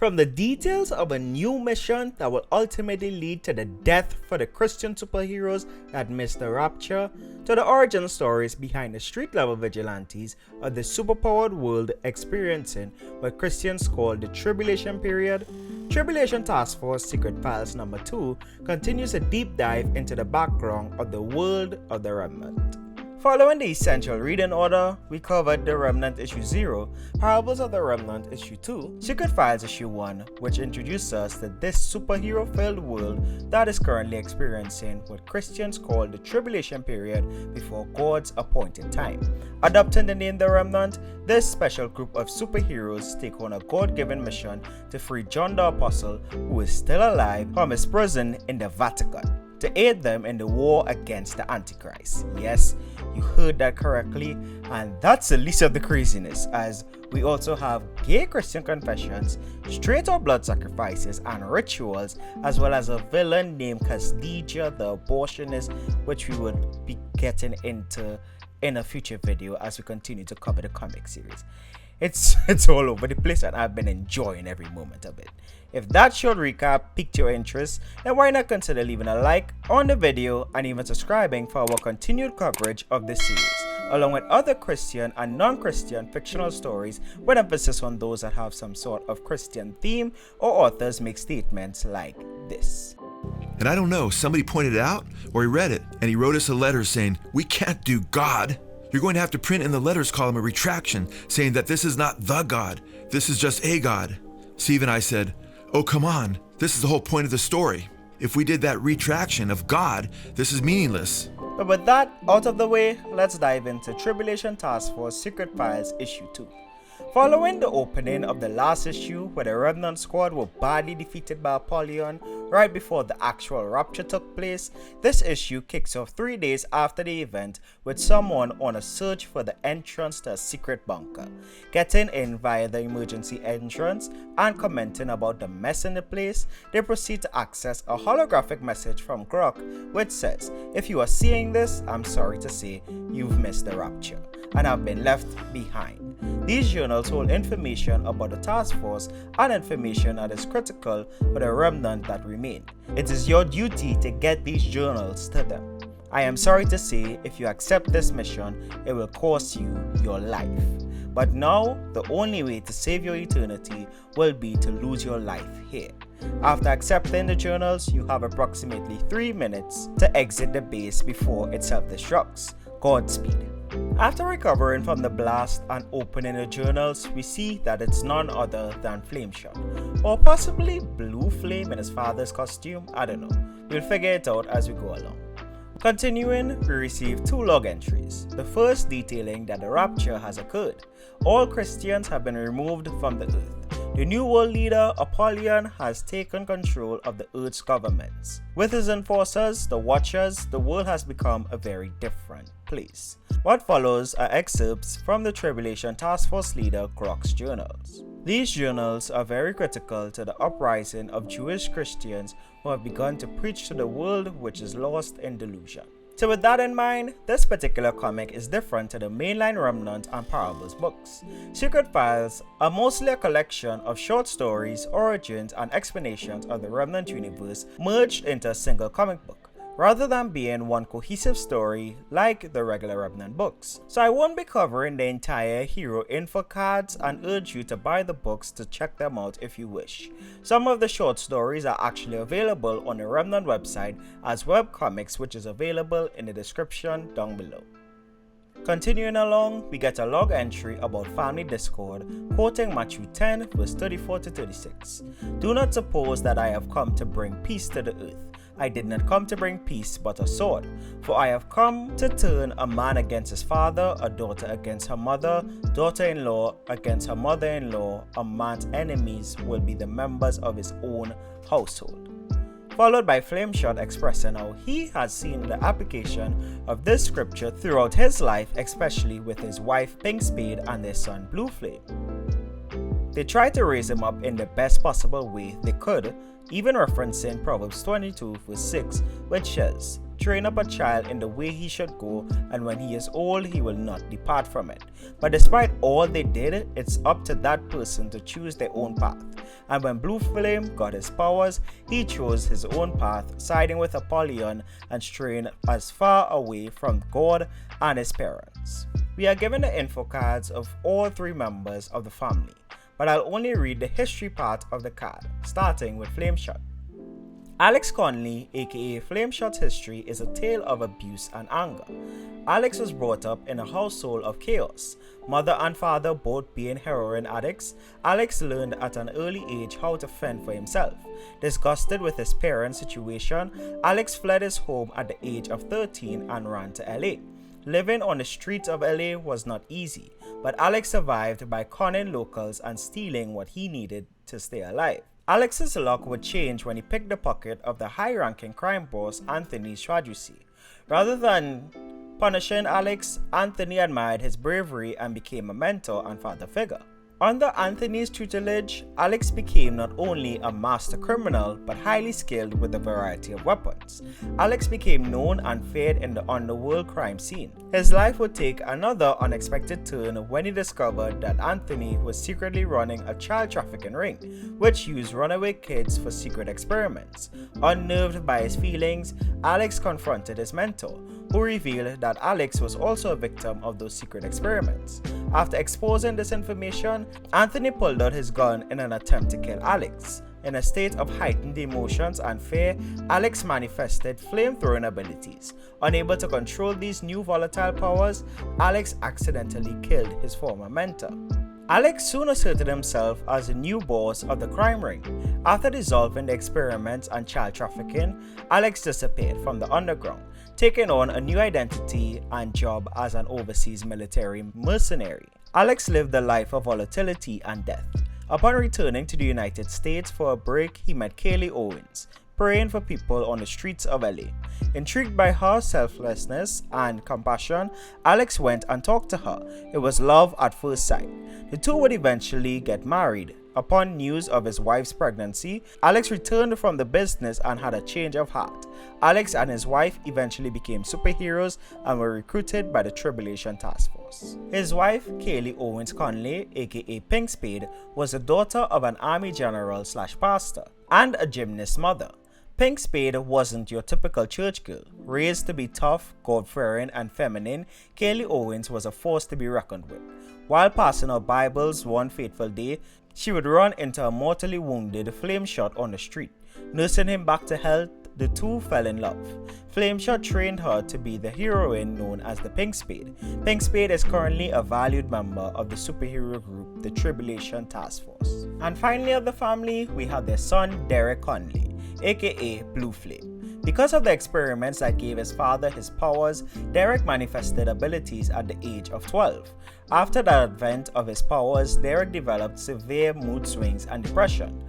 From the details of a new mission that will ultimately lead to the death for the Christian superheroes that missed the Rapture, to the origin stories behind the street-level vigilantes of the superpowered world experiencing what Christians call the Tribulation period, Tribulation Taskforce Secret Files number 2 continues a deep dive into the background of the world of the Remnant. Following the essential reading order, we covered the Remnant issue 0, Parables of the Remnant issue 2, Secret Files issue 1, which introduced us to this superhero-filled world that is currently experiencing what Christians call the Tribulation period before God's appointed time. Adopting the name the Remnant, this special group of superheroes take on a God-given mission to free John the Apostle, who is still alive, from his prison in the Vatican, to aid them in the war against the Antichrist. Yes, you heard that correctly, and that's the least of the craziness, as we also have gay Christian confessions, straight up blood sacrifices and rituals, as well as a villain named Khadijah the abortionist, which we would be getting into in a future video as we continue to cover the comic series. It's all over the place and I've been enjoying every moment of it. If that short recap piqued your interest, then why not consider leaving a like on the video and even subscribing for our continued coverage of this series, along with other Christian and non-Christian fictional stories with emphasis on those that have some sort of Christian theme or authors make statements like this. And I don't know, somebody pointed it out or he read it and he wrote us a letter saying, "We can't do God. You're going to have to print in the letters column a retraction saying that this is not the God, this is just a God." Steve and I said, "Oh, come on, this is the whole point of the story. If we did that retraction of God, this is meaningless." But with that out of the way, let's dive into Tribulation Taskforce Secret Files issue 2. Following the opening of the last issue, where the Remnant squad were badly defeated by Apollyon right before the actual Rapture took place, this issue kicks off 3 days after the event with someone on a search for the entrance to a secret bunker. Getting in via the emergency entrance and commenting about the mess in the place, they proceed to access a holographic message from Grok which says, "If you are seeing this, I'm sorry to say you've missed the Rapture and have been left behind." These journals hold information about the task force and information that is critical for the remnant that remain. It is your duty to get these journals to them. I am sorry to say, if you accept this mission, it will cost you your life. But now, the only way to save your eternity will be to lose your life here. After accepting the journals, you have approximately 3 minutes to exit the base before it self-destructs. Godspeed. After recovering from the blast and opening the journals, we see that it's none other than Flameshot, or possibly Blue Flame in his father's costume, I don't know. We'll figure it out as we go along. Continuing, we receive 2 log entries. The first detailing that the Rapture has occurred. All Christians have been removed from the earth. The new world leader, Apollyon, has taken control of the Earth's governments. With his enforcers, the Watchers, the world has become a very different place. What follows are excerpts from the Tribulation Taskforce leader Grok's journals. These journals are very critical to the uprising of Jewish Christians who have begun to preach to the world which is lost in delusion. So with that in mind, this particular comic is different to the mainline Remnant and Parables books. Secret Files are mostly a collection of short stories, origins, and explanations of the Remnant universe merged into a single comic book, rather than being one cohesive story like the regular Remnant books. So I won't be covering the entire hero info cards and urge you to buy the books to check them out if you wish. Some of the short stories are actually available on the Remnant website as webcomics, which is available in the description down below. Continuing along, we get a log entry about family discord, quoting Matthew 10 verse 34 to 36. "Do not suppose that I have come to bring peace to the earth. I did not come to bring peace but a sword. For I have come to turn a man against his father, a daughter against her mother, daughter-in-law against her mother-in-law. A man's enemies will be the members of his own household." Followed by Flameshot expressing how he has seen the application of this scripture throughout his life, especially with his wife Pink Spade and their son Blue Flame. They tried to raise him up in the best possible way they could, even referencing Proverbs 22 verse 6, which says, train up a child in the way he should go, and when he is old, he will not depart from it. But despite all they did, it's up to that person to choose their own path. And when Blue Flame got his powers, he chose his own path, siding with Apollyon and straying as far away from God and his parents. We are given the info cards of all three members of the family, but I'll only read the history part of the card, starting with Flameshot. Alex Conley, aka Flameshot's history, is a tale of abuse and anger. Alex was brought up in a household of chaos. Mother and father both being heroin addicts, Alex learned at an early age how to fend for himself. Disgusted with his parents' situation, Alex fled his home at the age of 13 and ran to LA. Living on the streets of LA was not easy, but Alex survived by conning locals and stealing what he needed to stay alive. Alex's luck would change when he picked the pocket of the high-ranking crime boss Anthony Shaducey. Rather than punishing Alex, Anthony admired his bravery and became a mentor and father figure. Under Anthony's tutelage, Alex became not only a master criminal but highly skilled with a variety of weapons. Alex became known and feared in the underworld crime scene. His life would take another unexpected turn when he discovered that Anthony was secretly running a child trafficking ring, which used runaway kids for secret experiments. Unnerved by his feelings, Alex confronted his mentor, who revealed that Alex was also a victim of those secret experiments. After exposing this information, Anthony pulled out his gun in an attempt to kill Alex. In a state of heightened emotions and fear, Alex manifested flamethrowing abilities. Unable to control these new volatile powers, Alex accidentally killed his former mentor. Alex soon asserted himself as the new boss of the crime ring. After dissolving the experiments and child trafficking, Alex disappeared from the underground, taking on a new identity and job as an overseas military mercenary. Alex lived a life of volatility and death. Upon returning to the United States for a break, he met Kaylee Owens, praying for people on the streets of LA. Intrigued by her selflessness and compassion, Alex went and talked to her. It was love at first sight. The two would eventually get married. Upon news of his wife's pregnancy, Alex returned from the business and had a change of heart. Alex and his wife eventually became superheroes and were recruited by the Tribulation Taskforce. His wife, Kaylee Owens Conley, aka Pink Spade, was the daughter of an army general / pastor and a gymnast mother. Pink Spade wasn't your typical church girl. Raised to be tough, God-fearing, and feminine, Kaylee Owens was a force to be reckoned with. While passing out Bibles one fateful day, she would run into a mortally wounded Flameshot on the street. Nursing him back to health, the two fell in love. Flameshot trained her to be the heroine known as the Pink Spade. Pink Spade is currently a valued member of the superhero group, the Tribulation Taskforce. And finally of the family, we have their son Derek Conley, aka Blue Flame. Because of the experiments that gave his father his powers, Derek manifested abilities at the age of 12. After the advent of his powers, Derek developed severe mood swings and depression.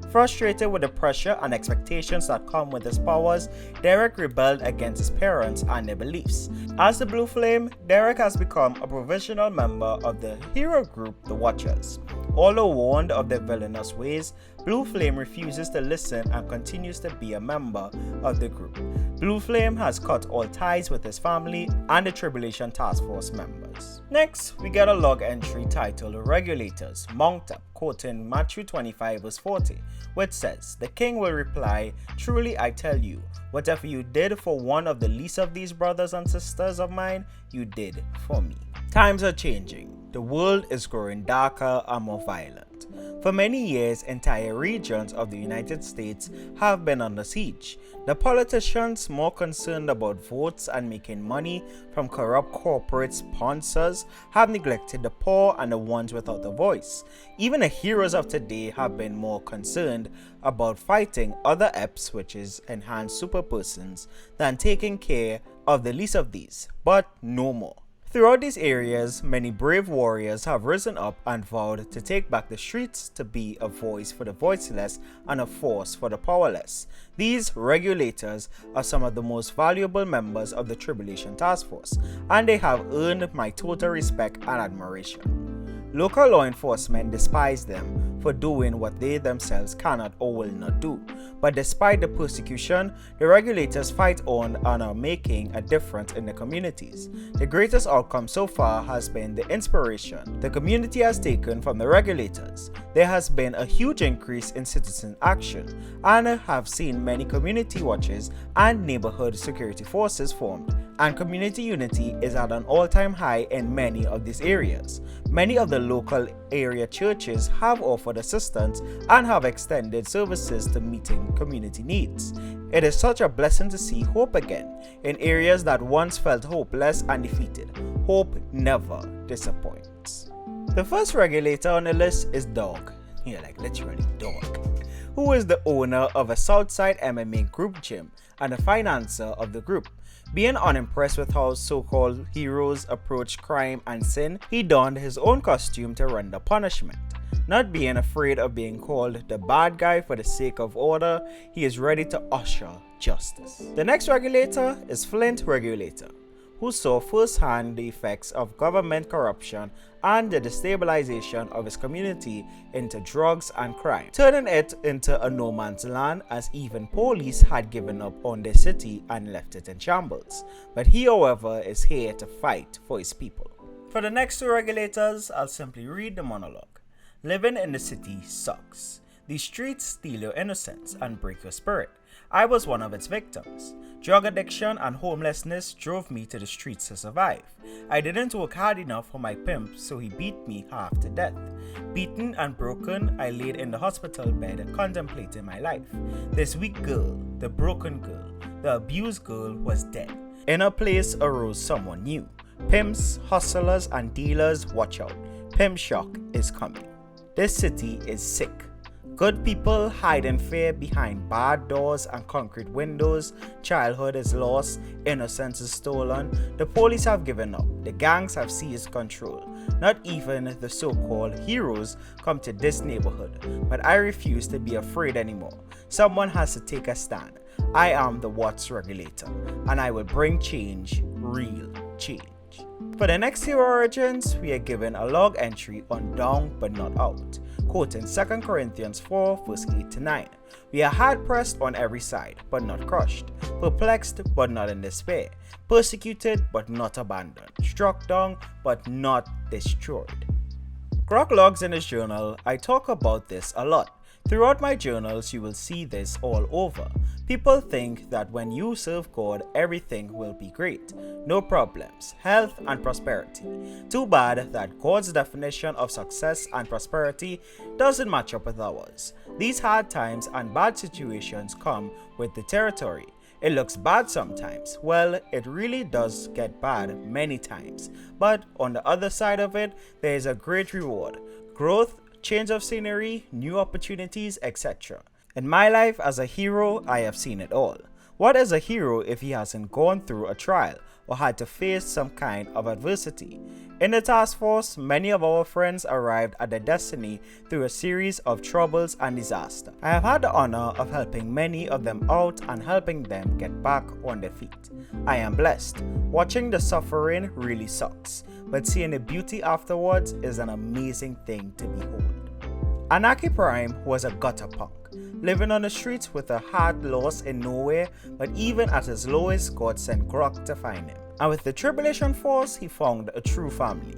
Frustrated with the pressure and expectations that come with his powers, Derek rebelled against his parents and their beliefs. As the Blue Flame, Derek has become a provisional member of the hero group, the Watchers. Although warned of their villainous ways, Blue Flame refuses to listen and continues to be a member of the group. Blue Flame has cut all ties with his family and the Tribulation Task Force members. Next, we get a log entry titled Regulators, Mount Up, quoting Matthew 25 verse 40, which says, "The king will reply, 'Truly I tell you, whatever you did for one of the least of these brothers and sisters of mine, you did for me.'" Times are changing. The world is growing darker and more violent. For many years, entire regions of the United States have been under siege. The politicians, more concerned about votes and making money from corrupt corporate sponsors, have neglected the poor and the ones without a voice. Even the heroes of today have been more concerned about fighting other EPs, which is enhanced superpersons, than taking care of the least of these, but no more. Throughout these areas, many brave warriors have risen up and vowed to take back the streets to be a voice for the voiceless and a force for the powerless. These regulators are some of the most valuable members of the Tribulation Task Force, and they have earned my total respect and admiration. Local law enforcement despise them for doing what they themselves cannot or will not do. But despite the persecution, the regulators fight on and are making a difference in the communities. The greatest outcome so far has been the inspiration the community has taken from the regulators. There has been a huge increase in citizen action, and have seen many community watches and neighborhood security forces formed, and community unity is at an all-time high in many of these areas. Many of the local area churches have offered assistance and have extended services to meeting community needs. It is such a blessing to see hope again in areas that once felt hopeless and defeated. Hope never disappoints. The first regulator on the list is Dog. Yeah, like literally Dog, who is the owner of a Southside MMA group gym and the financier of the group. Being unimpressed with how so-called heroes approach crime and sin, he donned his own costume to render punishment. Not being afraid of being called the bad guy for the sake of order, he is ready to usher justice. The next regulator is Flint Regulator, who saw firsthand the effects of government corruption and the destabilization of his community into drugs and crime, turning it into a no man's land as even police had given up on their city and left it in shambles. But he, however, is here to fight for his people. For the next two regulators, I'll simply read the monologue. Living in the city sucks. These streets steal your innocence and break your spirit. I was one of its victims. Drug addiction and homelessness drove me to the streets to survive. I didn't work hard enough for my pimp, so he beat me half to death. Beaten and broken, I laid in the hospital bed contemplating my life. This weak girl, the broken girl, the abused girl was dead. In her place arose someone new. Pimps, hustlers, and dealers, watch out. Pimp shock is coming. This city is sick. Good people hide in fear behind barred doors and concrete windows. Childhood is lost. Innocence is stolen. The police have given up. The gangs have seized control. Not even the so-called heroes come to this neighborhood. But I refuse to be afraid anymore. Someone has to take a stand. I am the Watts Regulator, and I will bring change, real change. For the next hero origins, we are given a log entry on down but not out, quoting 2 Corinthians 4 verse 8 to 9. We are hard pressed on every side, but not crushed, perplexed, but not in despair, persecuted, but not abandoned, struck down, but not destroyed. Croc logs in his journal, I talk about this a lot. Throughout my journals, you will see this all over. People think that when you serve God, everything will be great. No problems, health and prosperity. Too bad that God's definition of success and prosperity doesn't match up with ours. These hard times and bad situations come with the territory. It looks bad sometimes. Well, it really does get bad many times. But on the other side of it, there is a great reward. Growth, change of scenery, new opportunities, etc. In my life as a hero, I have seen it all. What is a hero if he hasn't gone through a trial or had to face some kind of adversity? In the task force, many of our friends arrived at their destiny through a series of troubles and disaster. I have had the honor of helping many of them out and helping them get back on their feet. I am blessed. Watching the suffering really sucks, but seeing the beauty afterwards is an amazing thing to behold. Anarchy Prime was a gutter punk, living on the streets with a heart lost in nowhere, but even at his lowest, God sent Grok to find him. And with the Tribulation Force, he found a true family.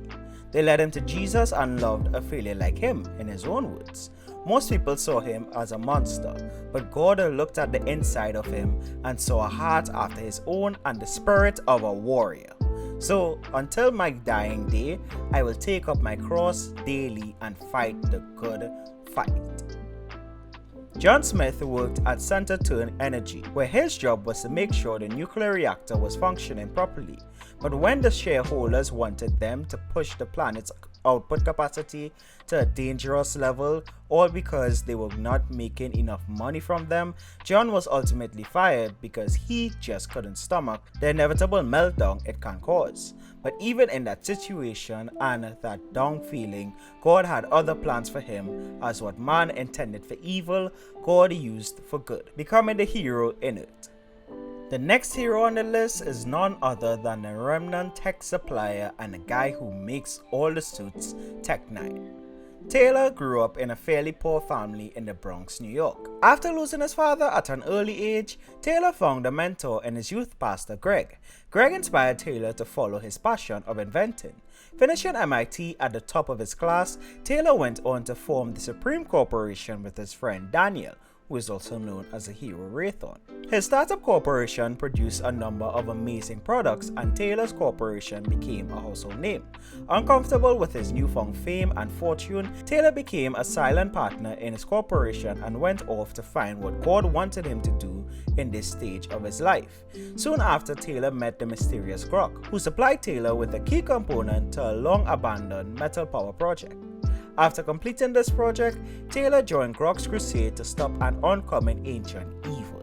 They led him to Jesus and loved a failure like him, in his own words. Most people saw him as a monster, but God looked at the inside of him and saw a heart after his own and the spirit of a warrior. So, until my dying day, I will take up my cross daily and fight the good fight. John Smith worked at Center Turn Energy, where his job was to make sure the nuclear reactor was functioning properly. But when the shareholders wanted them to push the planet's output capacity to a dangerous level, all because they were not making enough money from them, John was ultimately fired because he just couldn't stomach the inevitable meltdown it can cause. But even in that situation and that down feeling, God had other plans for him, as what man intended for evil, God used for good, becoming the hero in it. The next hero on the list is none other than the Remnant tech supplier and the guy who makes all the suits, Tech 9. Taylor grew up in a fairly poor family in the Bronx, New York. After losing his father at an early age, Taylor found a mentor in his youth pastor, Greg. Greg inspired Taylor to follow his passion of inventing. Finishing MIT at the top of his class, Taylor went on to form the Supreme Corporation with his friend Daniel, who is also known as a hero Raython. His startup corporation produced a number of amazing products, and Taylor's corporation became a household name. Uncomfortable with his newfound fame and fortune, Taylor became a silent partner in his corporation and went off to find what God wanted him to do in this stage of his life. Soon after, Taylor met the mysterious Grok, who supplied Taylor with a key component to a long-abandoned metal power project. After completing this project, Taylor joined Grok's crusade to stop an oncoming ancient evil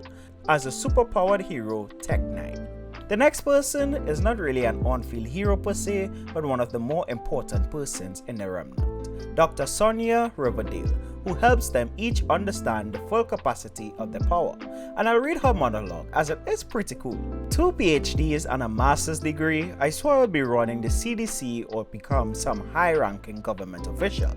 as a superpowered hero, Tech 9. The next person is not really an on-field hero per se, but one of the more important persons in the Remnant, Dr. Sonia Riverdale, who helps them each understand the full capacity of their power. And I'll read her monologue as it is pretty cool. 2 PhDs and a master's degree, I swore I would be running the CDC or become some high-ranking government official.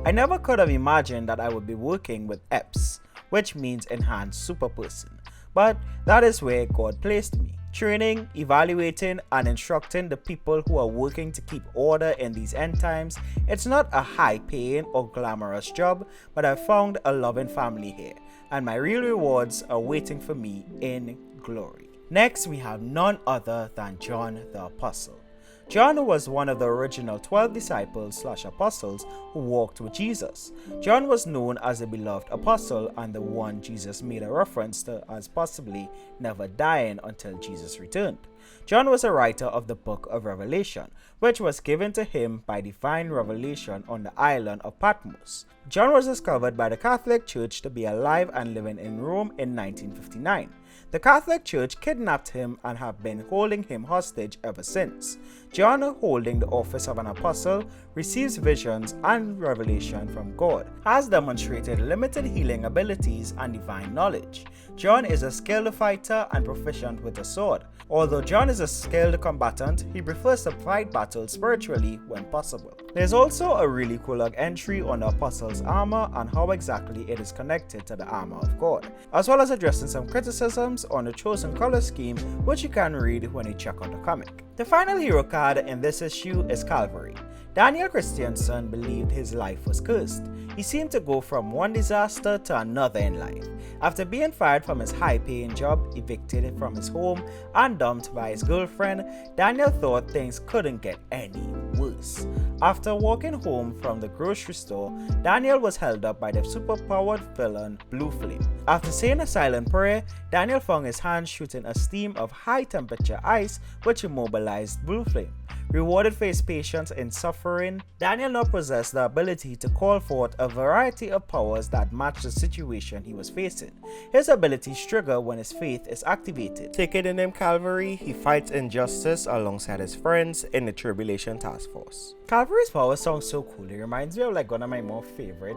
I never could have imagined that I would be working with EPS, which means Enhanced Super Person. But that is where God placed me. Training, evaluating, and instructing the people who are working to keep order in these end times. It's not a high-paying or glamorous job, but I've found a loving family here, and my real rewards are waiting for me in glory. Next, we have none other than John the Apostle. John was one of the original 12 disciples/apostles who walked with Jesus. John was known as the beloved apostle and the one Jesus made a reference to as possibly never dying until Jesus returned. John was a writer of the book of Revelation, which was given to him by divine revelation on the island of Patmos. John was discovered by the Catholic Church to be alive and living in Rome in 1959. The Catholic Church kidnapped him and have been holding him hostage ever since. John, holding the office of an apostle, receives visions and revelation from God, has demonstrated limited healing abilities and divine knowledge. John is a skilled fighter and proficient with a sword. Although John is a skilled combatant, he prefers to fight battles spiritually when possible. There's also a really cool entry on the apostle's armor and how exactly it is connected to the armor of God, as well as addressing some criticisms on the chosen color scheme, which you can read when you check out the comic. The final hero card in this issue is Calvary. Daniel Christiansen believed his life was cursed. He seemed to go from one disaster to another in life. After being fired from his high-paying job, evicted from his home, and dumped by his girlfriend, Daniel thought things couldn't get any worse. After walking home from the grocery store, Daniel was held up by the superpowered villain Blue Flame. After saying a silent prayer, Daniel found his hand shooting a stream of high-temperature ice, which immobilized Blue Flame. Rewarded for his patience in suffering, Daniel now possessed the ability to call forth a variety of powers that match the situation he was facing. His abilities trigger when his faith is activated. Taking the name Calvary, he fights injustice alongside his friends in the Tribulation Taskforce. Calvary's power sounds so cool. It reminds me of like one of my more favorite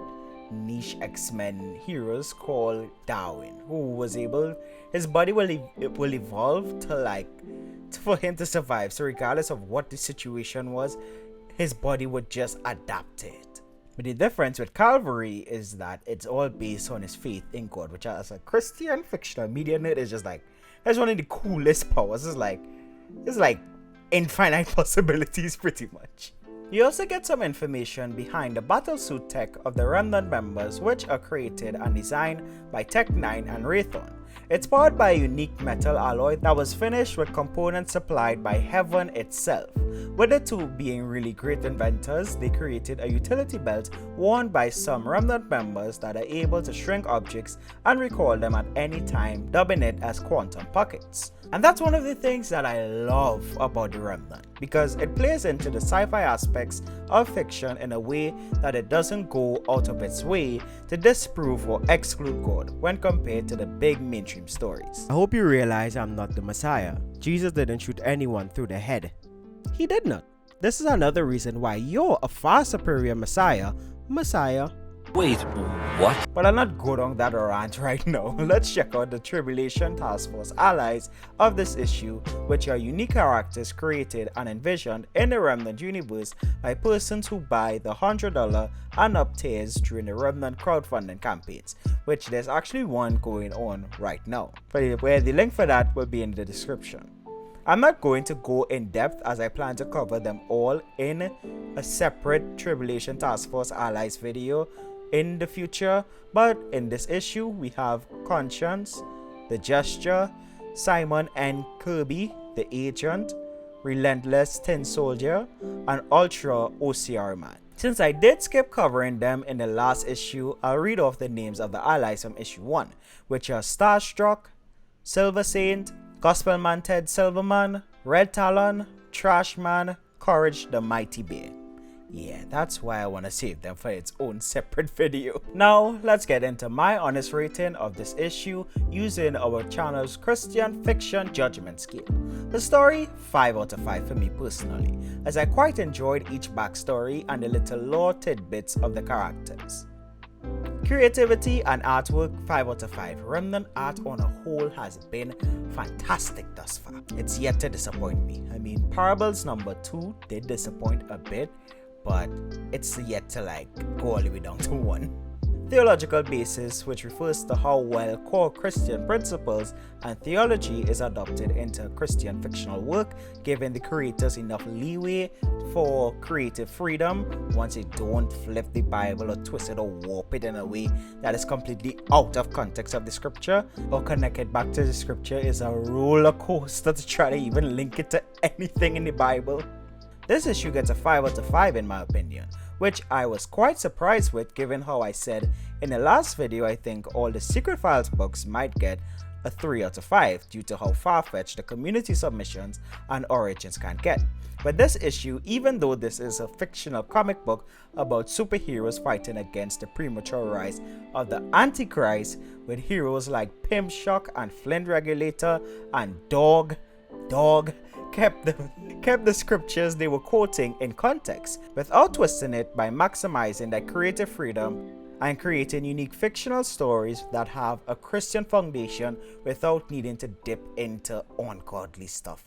niche X-Men heroes called Darwin, who was able, his body will evolve to for him to survive. So regardless of what the situation was, his body would just adapt to it. But the difference with Calvary is that it's all based on his faith in God, which as a Christian fictional media nerd is just like, that's one of the coolest powers. It's like infinite possibilities pretty much. You also get some information behind the battlesuit tech of the Remnant members, which are created and designed by Tech 9 and Raython. It's powered by a unique metal alloy that was finished with components supplied by Heaven itself. With the two being really great inventors, they created a utility belt worn by some Remnant members that are able to shrink objects and recall them at any time, dubbing it as quantum pockets. And that's one of the things that I love about the Remnant, because it plays into the sci-fi aspects of fiction in a way that it doesn't go out of its way to disprove or exclude God when compared to the big mainstream stories. I hope you realize I'm not the Messiah. Jesus didn't shoot anyone through the head. He did not. This is another reason why you're a far superior Messiah. Wait, what? But I'll not go down that rant right now. Let's check out the Tribulation Taskforce allies of this issue, which are unique characters created and envisioned in the Remnant universe by persons who buy the $100 and up tiers during the Remnant crowdfunding campaigns, which there's actually one going on right now, where the link for that will be in the description. I'm not going to go in depth as I plan to cover them all in a separate Tribulation Taskforce allies video in the future, but in this issue we have Conscience, the Gesture, Simon N. Kirby, the Agent, Relentless Tin Soldier, and Ultra OCR Man. Since I did skip covering them in the last issue, I'll read off the names of the allies from issue 1, which are Starstruck, Silver Saint, Gospel Man Ted Silverman, Red Talon, Trash Man, Courage the Mighty Bear. Yeah, that's why I want to save them for its own separate video. Now, let's get into my honest rating of this issue using our channel's Christian Fiction Judgment Scale. The story, 5 out of 5 for me personally, as I quite enjoyed each backstory and the little lore tidbits of the characters. Creativity and artwork, 5 out of 5. Remnant art on a whole has been fantastic thus far. It's yet to disappoint me. I mean, Parables number 2 did disappoint a bit, but it's yet to go all the way down to 1. Theological basis, which refers to how well core Christian principles and theology is adopted into Christian fictional work, giving the creators enough leeway for creative freedom once they don't flip the Bible or twist it or warp it in a way that is completely out of context of the scripture or connect it back to the scripture is a roller coaster to try to even link it to anything in the Bible. This issue gets a 5 out of 5 in my opinion, which I was quite surprised with given how I said in the last video I think all the Secret Files books might get a 3 out of 5 due to how far-fetched the community submissions and origins can get. But this issue, even though this is a fictional comic book about superheroes fighting against the premature rise of the Antichrist with heroes like Pimp Shock and Flint Regulator and Dog kept the scriptures they were quoting in context without twisting it by maximizing their creative freedom and creating unique fictional stories that have a Christian foundation without needing to dip into ungodly stuff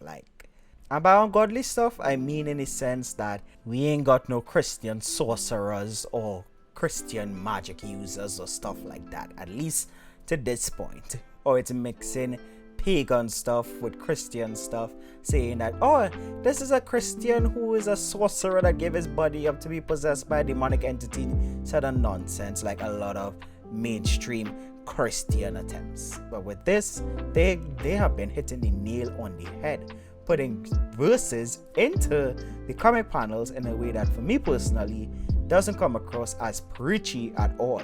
And by ungodly stuff, I mean in the sense that we ain't got no Christian sorcerers or Christian magic users or stuff like that, at least to this point. Or it's mixing pagan stuff with Christian stuff, saying that, oh, this is a Christian who is a sorcerer that gave his body up to be possessed by a demonic entity, sort of nonsense like a lot of mainstream Christian attempts. But with this, they have been hitting the nail on the head, putting verses into the comic panels in a way that for me personally doesn't come across as preachy at all.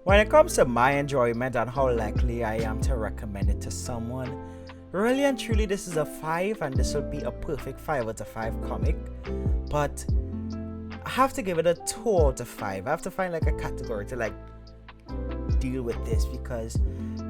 When it comes to my enjoyment and how likely I am to recommend it to someone, really and truly this is a 5 and this will be a perfect 5 out of 5 comic, but I have to give it a 2 out of 5. I have to find a category to deal with this because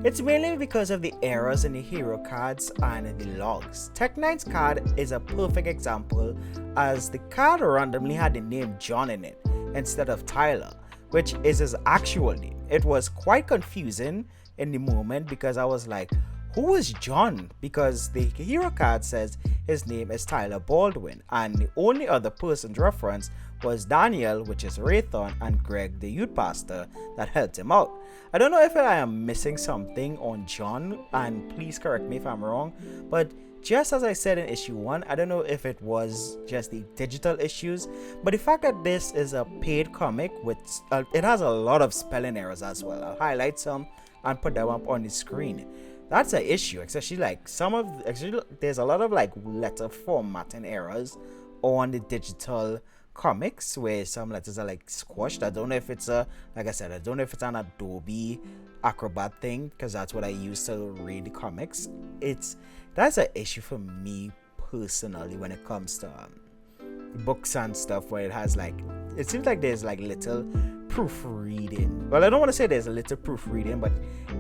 it's mainly because of the errors in the hero cards and the logs. Tech 9's card is a perfect example as the card randomly had the name John in it instead of Tyler, which is his actual name. It was quite confusing in the moment because I was like, who is John? Because the hero card says his name is Tyler Baldwin and the only other person's reference was Daniel, which is Raython, and Greg, the youth pastor that helped him out. I don't know if I am missing something on John, and please correct me if I'm wrong, but just as I said in issue 1, I don't know if it was just the digital issues, but the fact that this is a paid comic with it has a lot of spelling errors as well. I'll highlight some and put them up on the screen. That's an issue, especially there's a lot of letter formatting errors on the digital comics where some letters are squashed. I don't know if it's I don't know if it's an Adobe Acrobat thing because that's what I use to read the comics. That's an issue for me personally when it comes to books and stuff where it has it seems like there's little proofreading. Well, I don't want to say there's a little proofreading, but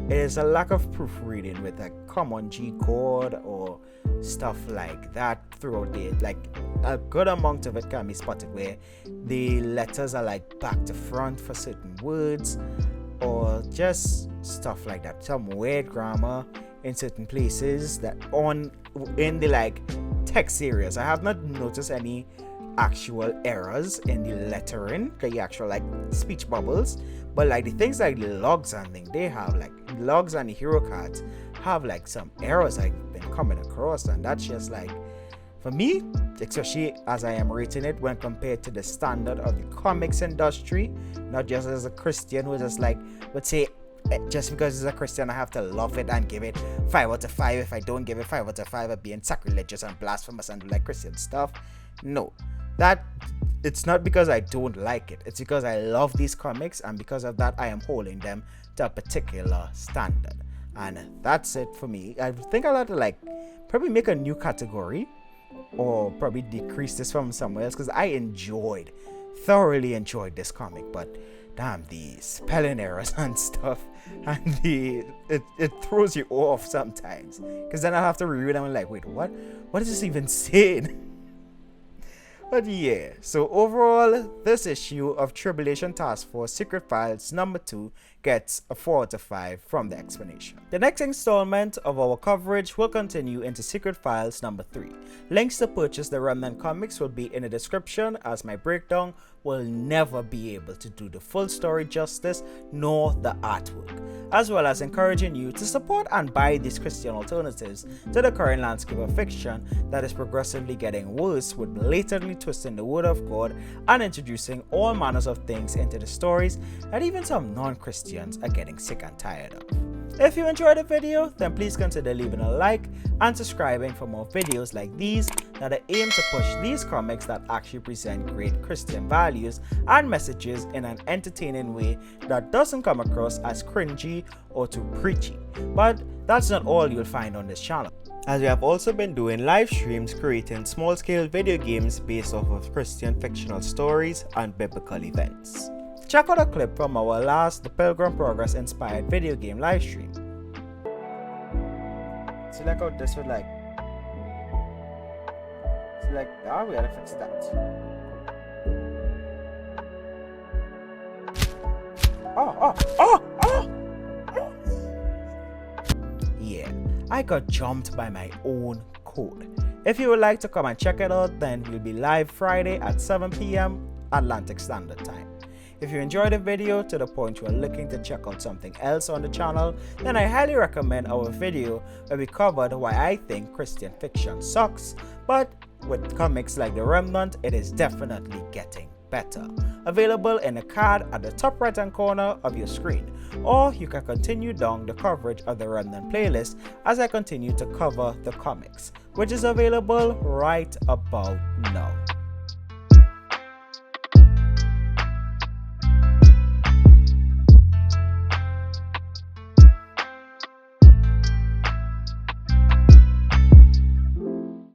there's a lack of proofreading with common G code or stuff like that throughout the, like, a good amount of it can be spotted where the letters are like back to front for certain words, or just stuff like that, some weird grammar in certain places that in the like text areas. I have not noticed any actual errors in the lettering, the actual like speech bubbles, but like the things like the logs and things, they have like logs and the hero cards have like some errors I've been coming across, and that's just like, for me, especially as I am rating it when compared to the standard of the comics industry, not just as a Christian who just like would say, just because it's a Christian I have to love it and give it 5 out of 5. If I don't give it 5 out of 5, I'm being sacrilegious and blasphemous and do like Christian stuff. No, that it's not because I don't like it. It's because I love these comics, and because of that I am holding them to a particular standard. And that's it for me. I think I'll have to like probably make a new category, or probably decrease this from somewhere else, because I thoroughly enjoyed this comic, but damn, the spelling errors and stuff, and it throws you off sometimes, because then I'll have to reread them and like, wait, what is this even saying? But yeah, so overall, this issue of Tribulation Taskforce Secret Files number 2 gets a 4 out of 5 from the explanation. The next installment of our coverage will continue into Secret Files number 3. Links to purchase the Remnant comics will be in the description, as my breakdown will never be able to do the full story justice nor the artwork, as well as encouraging you to support and buy these Christian alternatives to the current landscape of fiction that is progressively getting worse, with blatantly twisting the word of God and introducing all manners of things into the stories that even some non-Christians are getting sick and tired of. If you enjoyed the video, then please consider leaving a like and subscribing for more videos like these that are aimed to push these comics that actually present great Christian values and messages in an entertaining way that doesn't come across as cringy or too preachy. But that's not all you'll find on this channel, as we have also been doing live streams creating small-scale video games based off of Christian fictional stories and biblical events. Check out a clip from our last The Pilgrim Progress inspired video game live stream. So like how this would like, so like, we gotta fix that. Yeah, I got jumped by my own code. If you would like to come and check it out, then we'll be live Friday at 7 p.m. Atlantic Standard Time. If you enjoyed the video to the point you are looking to check out something else on the channel, then I highly recommend our video where we covered why I think Christian fiction sucks, but with comics like The Remnant, it is definitely getting better. Available in a card at the top right hand corner of your screen, or you can continue down the coverage of the Remnant playlist as I continue to cover the comics, which is available right about now.